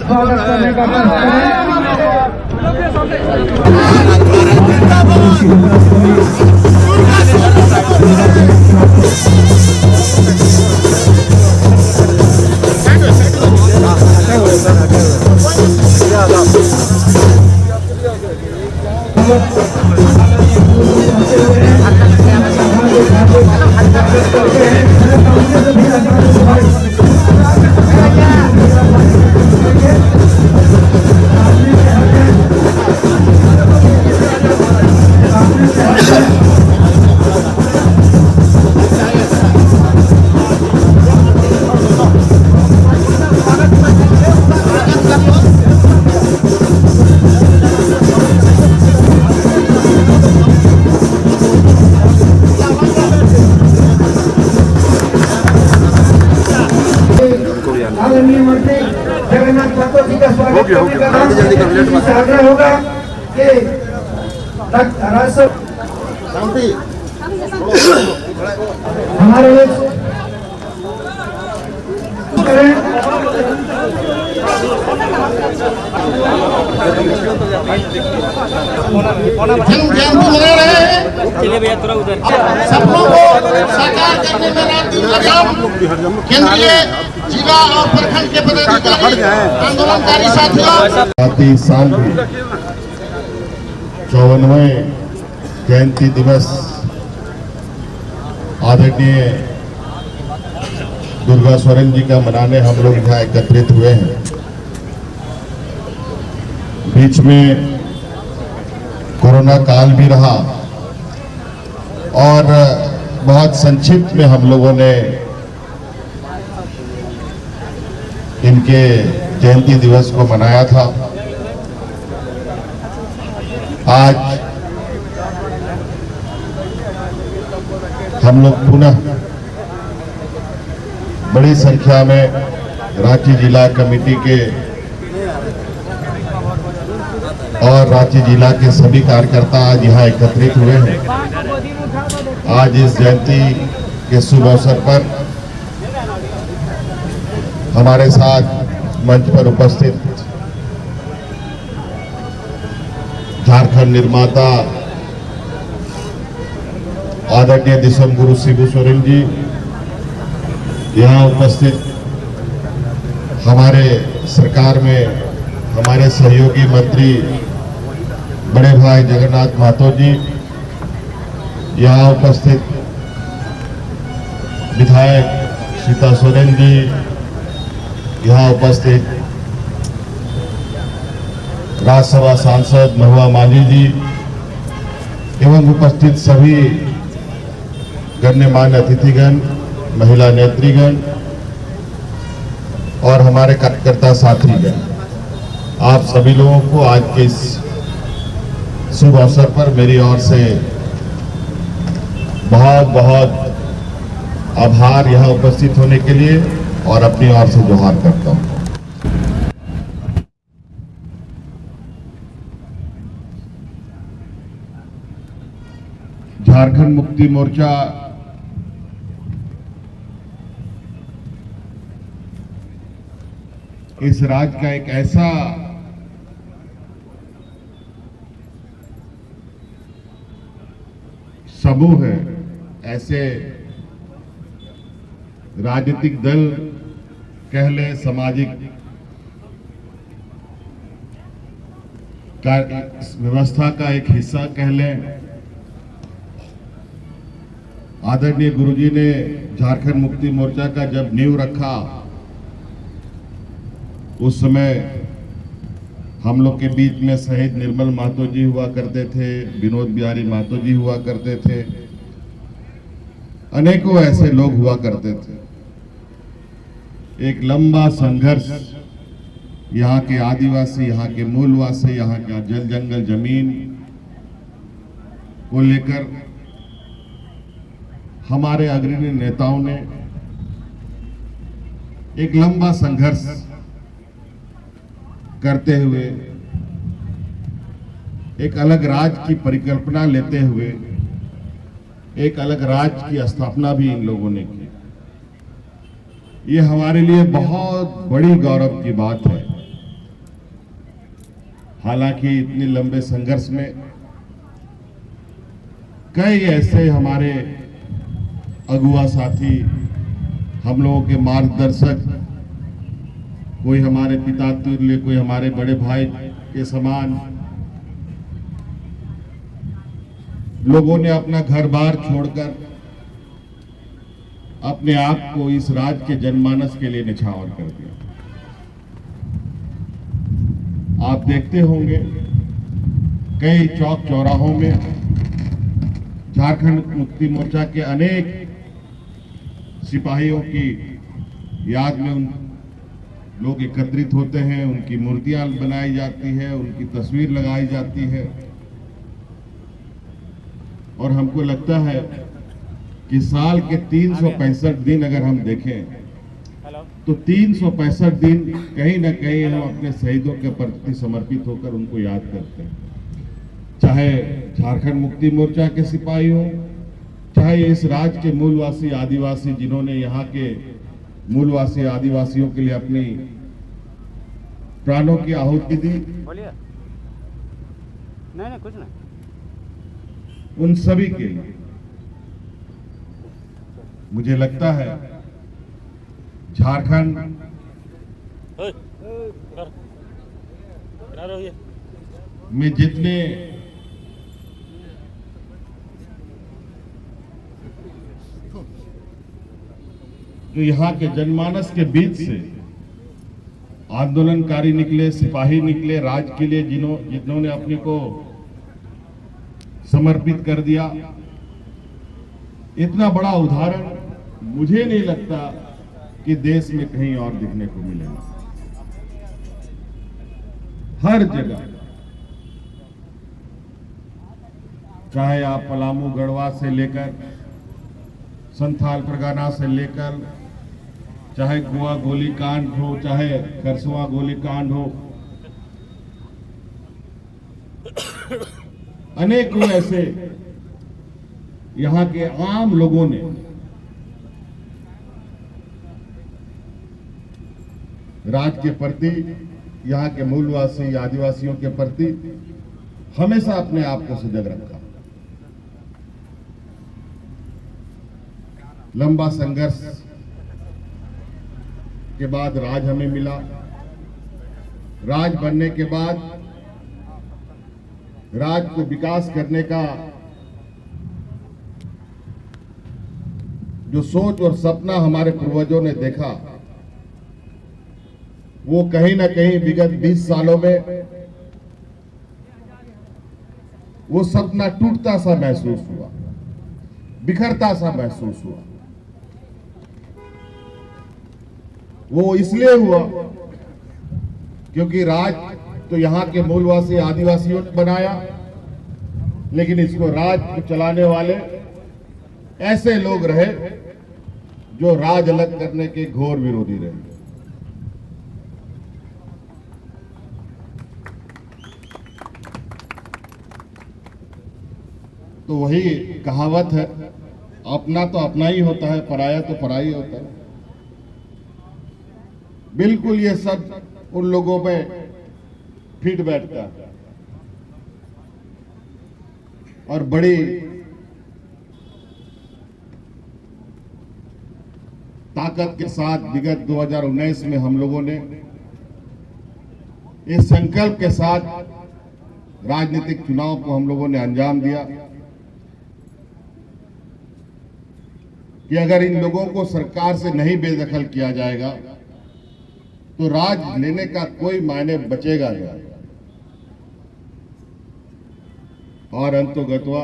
स्वागत करने का आग्रह होगा कि हमारे चलिए भैया थोड़ा उधर सपनों को साकार करने में रात दिन लगा केंद्रीय जिला और प्रखंड के पदाधिकारी आंदोलनकारी साथियों 54वें जयंती दिवस आदरणीय दुर्गा सोरेन जी का मनाने हम लोग यहाँ एकत्रित हुए हैं। बीच में कोरोना काल भी रहा और बहुत संक्षिप्त में हम लोगों ने इनके जयंती दिवस को मनाया था। आज हम लोग पुनः बड़ी संख्या में रांची जिला कमेटी के और रांची जिला के सभी कार्यकर्ता आज यहाँ एकत्रित हुए हैं। आज इस जयंती के शुभ अवसर पर हमारे साथ मंच पर उपस्थित झारखंड निर्माता आदरणीय दिसम गुरु शिबू सोरेन जी, यहाँ उपस्थित हमारे सरकार में हमारे सहयोगी मंत्री बड़े भाई जगन्नाथ महतो जी, यहाँ उपस्थित विधायक सीता सोरेन जी, यहाँ उपस्थित राज्यसभा सांसद महुआ मांझी जी एवं उपस्थित सभी गण्यमान्य अतिथिगण, महिला नेत्रीगण और हमारे कार्यकर्ता साथीगण, आप सभी लोगों को आज के इस शुभ अवसर पर मेरी ओर से बहुत बहुत आभार यहाँ उपस्थित होने के लिए और अपनी ओर से जोहार करता हूँ। झारखंड मुक्ति मोर्चा इस राज्य का एक ऐसा समूह है, ऐसे राजनीतिक दल कह लें, सामाजिक व्यवस्था का एक हिस्सा कह लें। आदरणीय गुरुजी ने झारखंड मुक्ति मोर्चा का जब नींव रखा उस समय हम लोग के बीच में शहीद निर्मल महतो जी हुआ करते थे, विनोद बिहारी महतो जी हुआ करते थे, अनेकों ऐसे लोग हुआ करते थे। एक लंबा संघर्ष यहाँ के आदिवासी, यहाँ के मूलवासी, यहाँ का जल जंगल जमीन को लेकर हमारे अग्रणी नेताओं ने एक लंबा संघर्ष करते हुए, एक अलग राज्य की परिकल्पना लेते हुए एक अलग राज्य की स्थापना भी इन लोगों ने की। ये हमारे लिए बहुत बड़ी गौरव की बात है। हालांकि इतने लंबे संघर्ष में कई ऐसे हमारे अगुआ साथी, हम लोगों के मार्गदर्शक, कोई हमारे पिता तुल्य, कोई हमारे बड़े भाई के समान लोगों ने अपना घर बार छोड़कर अपने आप को इस राज्य के जनमानस के लिए निछावर कर दिया। आप देखते होंगे कई चौक चौराहों में झारखंड मुक्ति मोर्चा के अनेक सिपाहियों की याद में उन लोग एकत्रित होते हैं, उनकी मूर्तियां बनाई जाती है, उनकी तस्वीर लगाई जाती है। और हमको लगता है कि साल के 365 दिन अगर हम देखें तो 365 दिन कहीं ना कहीं हम अपने शहीदों के प्रति समर्पित होकर उनको याद करते हैं। चाहे झारखंड मुक्ति मोर्चा के सिपाही हो, चाहे इस राज्य के मूलवासी आदिवासी, जिन्होंने यहाँ के मूलवासी आदिवासियों के लिए अपनी प्राणों की आहुति दी, बोलिए। नहीं कुछ नहीं। उन सभी के लिए मुझे लगता है झारखंड में जितने जो यहाँ के जनमानस के बीच से आंदोलनकारी निकले, सिपाही निकले, राज्य के लिए जिन्होंने अपने को समर्पित कर दिया, इतना बड़ा उदाहरण मुझे नहीं लगता कि देश में कहीं और दिखने को मिलेगा। हर जगह, चाहे आप पलामू गढ़वा से लेकर संथाल परगना से लेकर, चाहे गोवा गोलीकांड हो, चाहे खरसुआ गोलीकांड हो, अनेकों ऐसे यहाँ के आम लोगों ने राज्य के प्रति, यहाँ के मूलवासी आदिवासियों के प्रति हमेशा अपने आप को सजग रखा। लंबा संघर्ष के बाद राज हमें मिला। राज बनने के बाद राज्य को विकास करने का जो सोच और सपना हमारे पूर्वजों ने देखा, वो कहीं ना कहीं विगत 20 सालों में वो सपना टूटता सा महसूस हुआ, बिखरता सा महसूस हुआ। वो इसलिए हुआ क्योंकि राज तो यहाँ के मूलवासी आदिवासियों ने बनाया, लेकिन इसको राज्य को चलाने वाले ऐसे लोग रहे जो राज अलग करने के घोर विरोधी रहे। तो वही कहावत है, अपना तो अपना ही होता है, पराया तो पराई होता है। बिल्कुल ये सब उन लोगों में फिट बैठता है और बड़ी ताकत के साथ विगत 2019 में हम लोगों ने इस संकल्प के साथ राजनीतिक चुनाव को हम लोगों ने अंजाम दिया कि अगर इन लोगों को सरकार से नहीं बेदखल किया जाएगा तो राज लेने का कोई मायने बचेगा नहीं। और अंतोगत्वा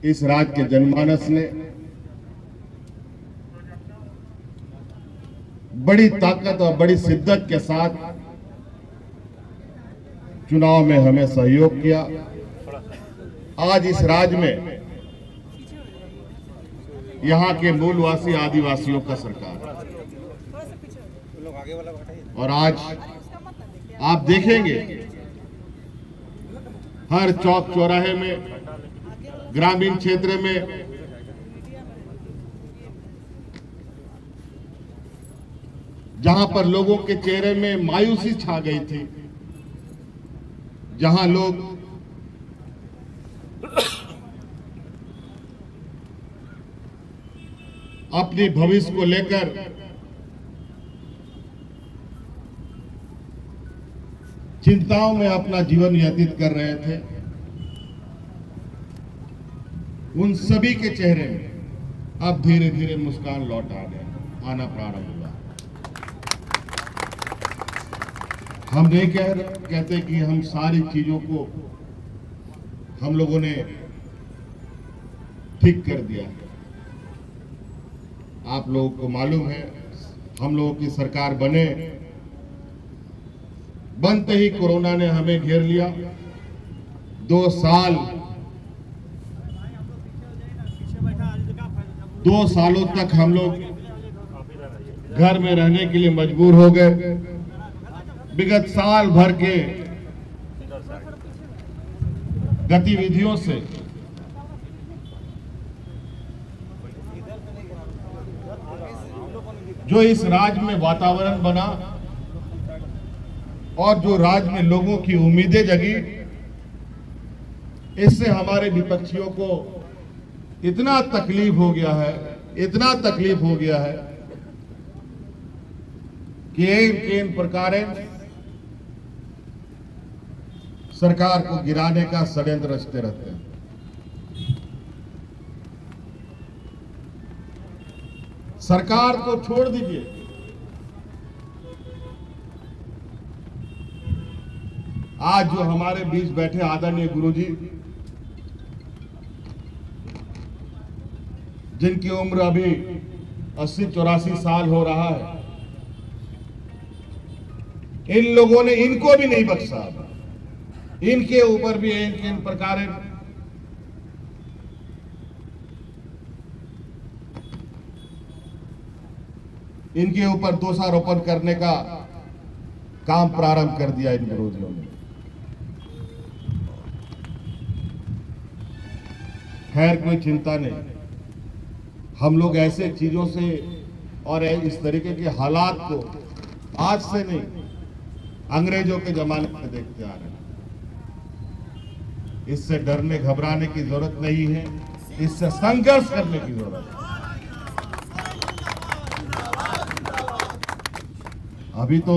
इस राज्य के जनमानस ने बड़ी ताकत और बड़ी शिद्दत के साथ चुनाव में हमें सहयोग किया। आज इस राज्य में यहाँ के मूलवासी आदिवासियों का सरकार, और आज आप देखेंगे हर चौक चौराहे में, ग्रामीण क्षेत्र में जहां पर लोगों के चेहरे में मायूसी छा गई थी, जहां लोग अपने भविष्य को लेकर चिंताओं में अपना जीवन व्यतीत कर रहे थे, उन सभी के चेहरे में अब धीरे धीरे मुस्कान लौट आना प्रारंभ हुआ। हम नहीं कहते कि हम सारी चीजों को हम लोगों ने ठीक कर दिया। आप लोगों को मालूम है, हम लोगों की सरकार बनते ही कोरोना ने हमें घेर लिया। 2 सालों तक हम लोग घर में रहने के लिए मजबूर हो गए। विगत साल भर के गतिविधियों से जो इस राज्य में वातावरण बना और जो राज्य में लोगों की उम्मीदें जगी, इससे हमारे विपक्षियों को इतना तकलीफ हो गया है कि इन प्रकार सरकार को गिराने का षड्यंत्र रचते रहते हैं। सरकार को छोड़ दीजिए, आज जो हमारे बीच बैठे आदरणीय गुरुजी, जिनकी उम्र अभी 80-84 साल हो रहा है, इन लोगों ने इनको भी नहीं बख्शा। इनके ऊपर भी इन प्रकार इनके ऊपर दोषारोपण करने का काम प्रारंभ कर दिया इन विरोधियों ने। खैर, कोई चिंता नहीं, हम लोग ऐसे चीजों से और इस तरीके के हालात को आज से नहीं, अंग्रेजों के जमाने में देखते आ रहे हैं। इससे डरने घबराने की जरूरत नहीं है, इससे संघर्ष करने की जरूरत है। अभी तो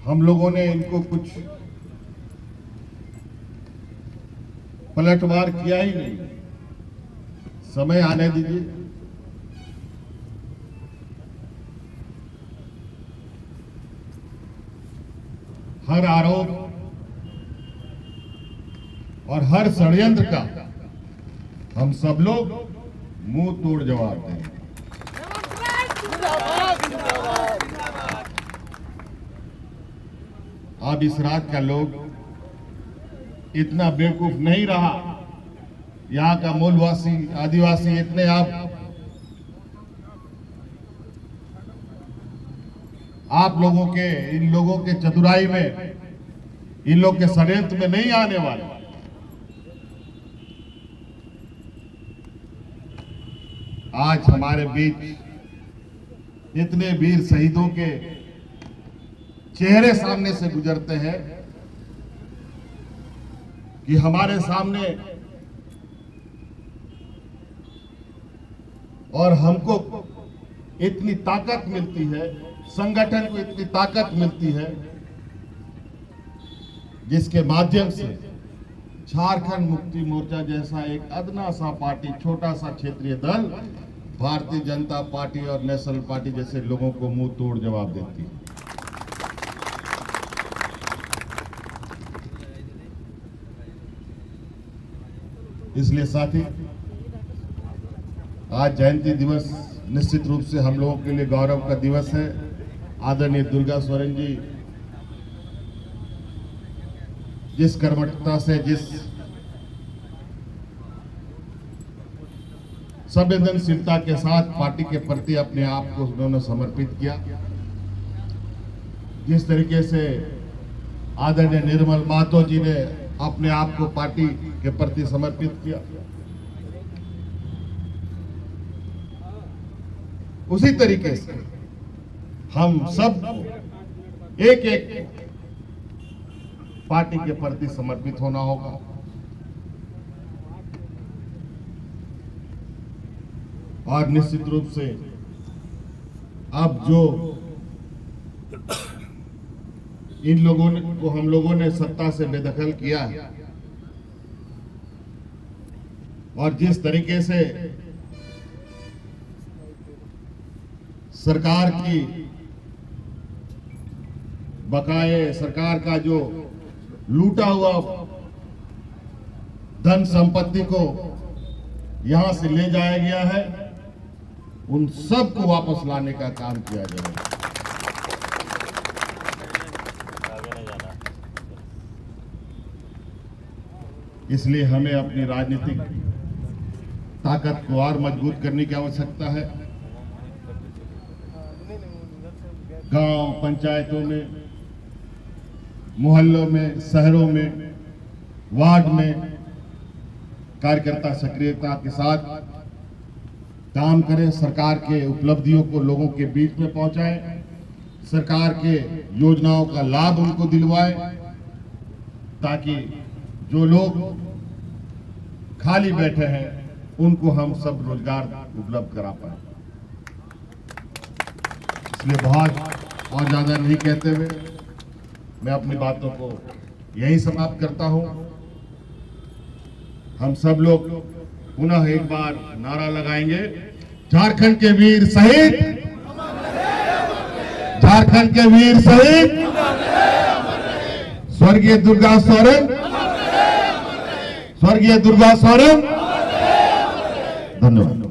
हम लोगों ने इनको कुछ पलटवार किया ही नहीं, समय आने दीजिए। हर आरोप और हर षड्यंत्र का हम सब लोग मुंह तोड़ जवाब देंगे। अब इस राज्य का लोग इतना बेवकूफ नहीं रहा, यहाँ का मूलवासी आदिवासी इतने आप लोगों के, इन लोगों के चतुराई में, इन लोग के षड्यंत्र में नहीं आने वाले। आज हमारे बीच इतने वीर शहीदों के चेहरे सामने से गुजरते हैं कि हमारे सामने और हमको इतनी ताकत मिलती है, संगठन को इतनी ताकत मिलती है, जिसके माध्यम से झारखंड मुक्ति मोर्चा जैसा एक अदना सा पार्टी, छोटा सा क्षेत्रीय दल भारतीय जनता पार्टी और नेशनल पार्टी जैसे लोगों को मुंह तोड़ जवाब देती है। इसलिए साथी, आज जयंती दिवस निश्चित रूप से हम लोगों के लिए गौरव का दिवस है। आदरणीय दुर्गा सोरेन जी जिस कर्मठता से, जिस संवेदनशीलता के साथ पार्टी के प्रति अपने आप को उन्होंने समर्पित किया। जिस तरीके से आदरणीय निर्मल महतो जी ने अपने आप को पार्टी के प्रति समर्पित किया, उसी तरीके से हम सब एक एक पार्टी के प्रति समर्पित होना होगा। और निश्चित रूप से अब जो इन लोगों ने को हम लोगों ने सत्ता से बेदखल किया है और जिस तरीके से सरकार की बकाये, सरकार का जो लूटा हुआ धन संपत्ति को यहां से ले जाया गया है, उन सब को वापस लाने का काम किया जाएगा। इसलिए हमें अपनी राजनीतिक ताकत को और मजबूत करने की आवश्यकता है। गांव पंचायतों में, मोहल्लों में, शहरों में, वार्ड में कार्यकर्ता सक्रियता के साथ काम करें, सरकार के उपलब्धियों को लोगों के बीच में पहुंचाएं, सरकार के योजनाओं का लाभ उनको दिलवाएं, ताकि जो लोग खाली बैठे हैं उनको हम सब रोजगार उपलब्ध करा पाए। इसलिए बहुत और ज्यादा नहीं कहते हुए मैं अपनी बातों को यही समाप्त करता हूं। हम सब लोग पुनः एक बार नारा लगाएंगे, झारखंड के वीर शहीद, झारखंड के वीर शहीद, स्वर्गीय दुर्गा सोरेन, स्वर्गीय दुर्गा सोरेन। धन्यवाद।